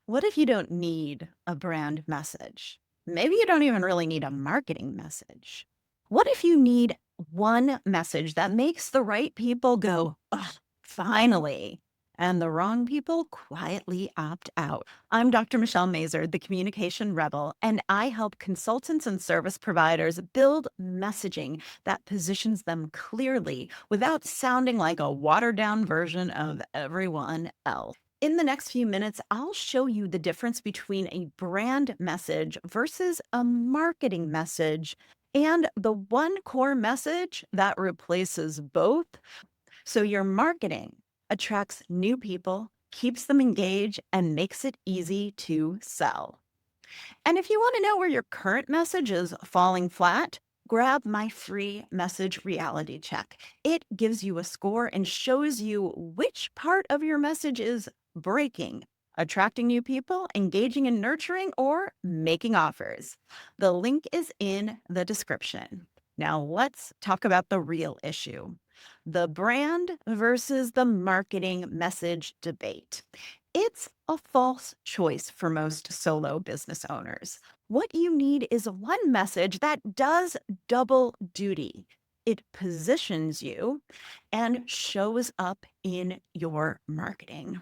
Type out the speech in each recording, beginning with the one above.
What if you don't need a brand message? Maybe you don't even really need a marketing message. What if you need one message that makes the right people go, "Ugh, finally," and the wrong people quietly opt out? I'm Dr. Michelle Mazur, the communication rebel, and I help consultants and service providers build messaging that positions them clearly without sounding like a watered down version of everyone else. In the next few minutes, I'll show you the difference between a brand message versus a marketing message and the one core message that replaces both. So your marketing attracts new people, keeps them engaged, and makes it easy to sell. And if you want to know where your current message is falling flat, grab my free message reality check. It gives you a score and shows you which part of your message is breaking, attracting new people, engaging and nurturing, or making offers. The link is in the description. Now, let's talk about the real issue, the brand versus the marketing message debate. It's a false choice for most solo business owners. What you need is one message that does double duty. It positions you and shows up in your marketing.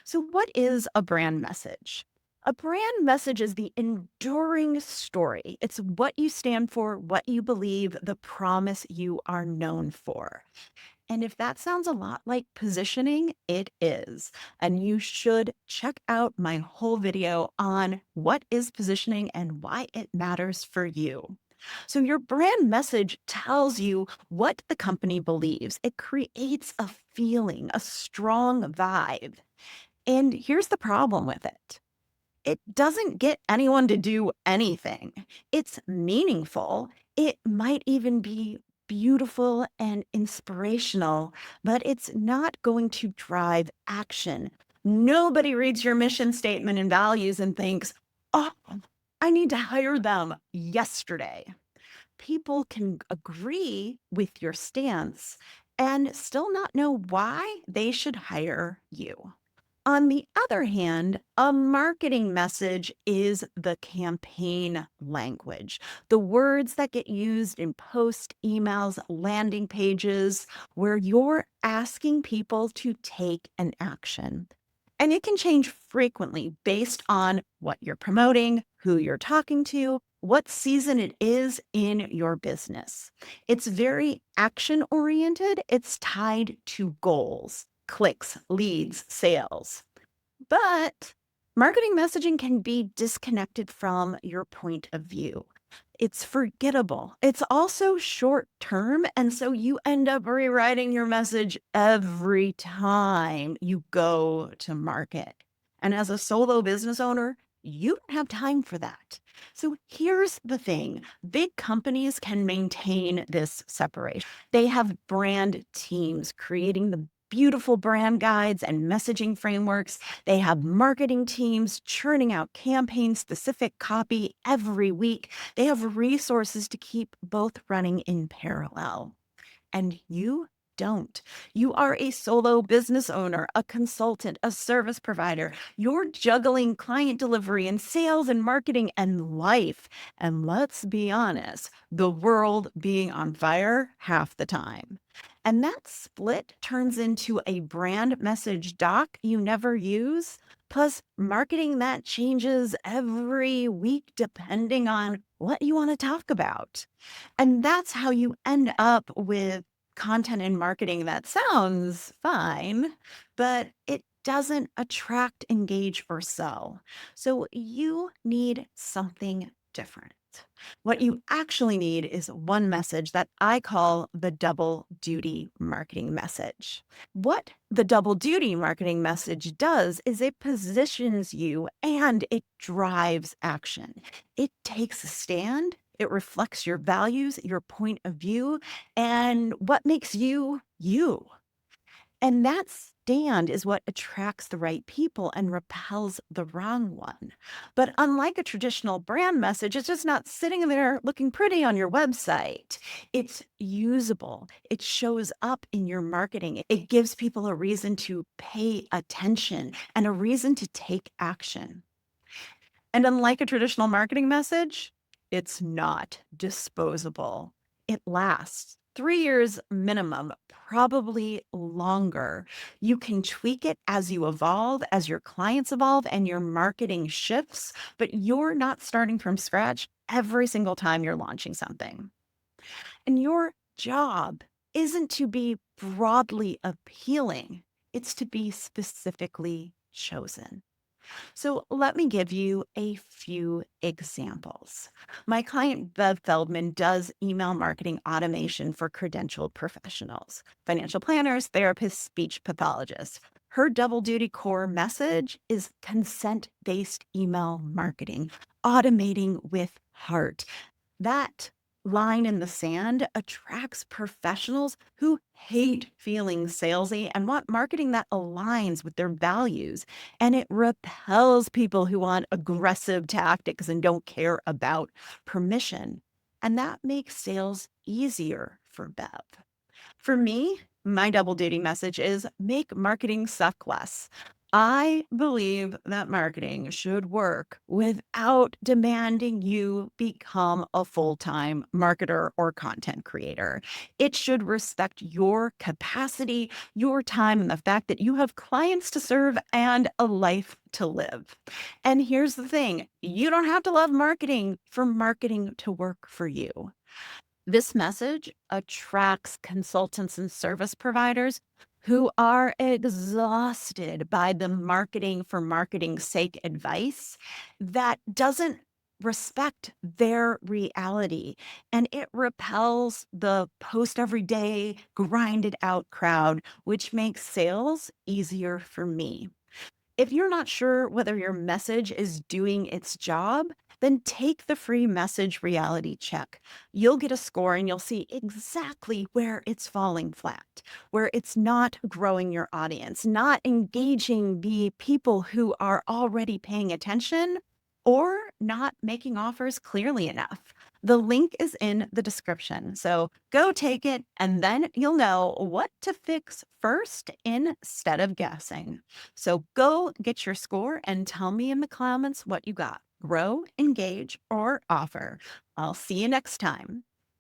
So, what is a brand message? A brand message is the enduring story. It's what you stand for, what you believe, the promise you are known for. And if that sounds a lot like positioning, it is. And you should check out my whole video on what is positioning and why it matters for you. So, your brand message tells you what the company believes. It creates a feeling, a strong vibe. And here's the problem with it, it doesn't get anyone to do anything. It's meaningful. It might even be beautiful and inspirational, but it's not going to drive action. Nobody reads your mission statement and values and thinks, oh, I need to hire them yesterday. People can agree with your stance and still not know why they should hire you. On the other hand, a marketing message is the campaign language, the words that get used in post, emails, landing pages, where you're asking people to take an action. And it can change frequently based on what you're promoting, who you're talking to, what season it is in your business. It's very action oriented, it's tied to goals, clicks, leads, sales. But marketing messaging can be disconnected from your point of view. It's forgettable. It's also short term. And so you end up rewriting your message every time you go to market. And as a solo business owner, you don't have time for that. So here's the thing, big companies can maintain this separation. They have brand teams creating the beautiful brand guides and messaging frameworks. They have marketing teams churning out campaign specific copy every week. They have resources to keep both running in parallel. And you don't. You are a solo business owner, a consultant, a service provider. You're juggling client delivery and sales and marketing and life. And let's be honest, the world being on fire half the time. And that split turns into a brand message doc you never use, plus marketing that changes every week depending on what you want to talk about. And that's how you end up with content and marketing that sounds fine, but it doesn't attract, engage, or sell. So you need something different. What you actually need is one message that I call the double duty marketing message. What the double duty marketing message does is it positions you and it drives action. It takes a stand. It reflects your values, your point of view, and what makes you you. And that stand is what attracts the right people and repels the wrong one. But unlike a traditional brand message, it's just not sitting there looking pretty on your website. It's usable, it shows up in your marketing, it gives people a reason to pay attention and a reason to take action. And unlike a traditional marketing message, it's not disposable. It lasts 3 years minimum, probably longer. You can tweak it as you evolve, as your clients evolve, and your marketing shifts, but you're not starting from scratch every single time you're launching something. And your job isn't to be broadly appealing, it's to be specifically chosen. So let me give you a few examples. My client, Bev Feldman, does email marketing automation for credentialed professionals, financial planners, therapists, speech pathologists. Her double duty core message is consent based email marketing, automating with heart. That line in the sand attracts professionals who hate feeling salesy and want marketing that aligns with their values. And it repels people who want aggressive tactics and don't care about permission. And that makes sales easier for Bev. For me, my double duty message is make marketing suck less. I believe that marketing should work without demanding you become a full time marketer or content creator. It should respect your capacity, your time, and the fact that you have clients to serve and a life to live. And here's the thing, you don't have to love marketing for marketing to work for you. This message attracts consultants and service providers who are exhausted by the marketing for marketing's sake advice that doesn't respect their reality. And it repels the post every day, grinded out crowd, which makes sales easier for me. If you're not sure whether your message is doing its job, then take the free message reality check. You'll get a score and you'll see exactly where it's falling flat, where it's not growing your audience, not engaging the people who are already paying attention, or not making offers clearly enough. The link is in the description. So go take it, and then you'll know what to fix first instead of guessing. So go get your score and tell me in the comments what you got. Grow, engage, or offer. I'll see you next time.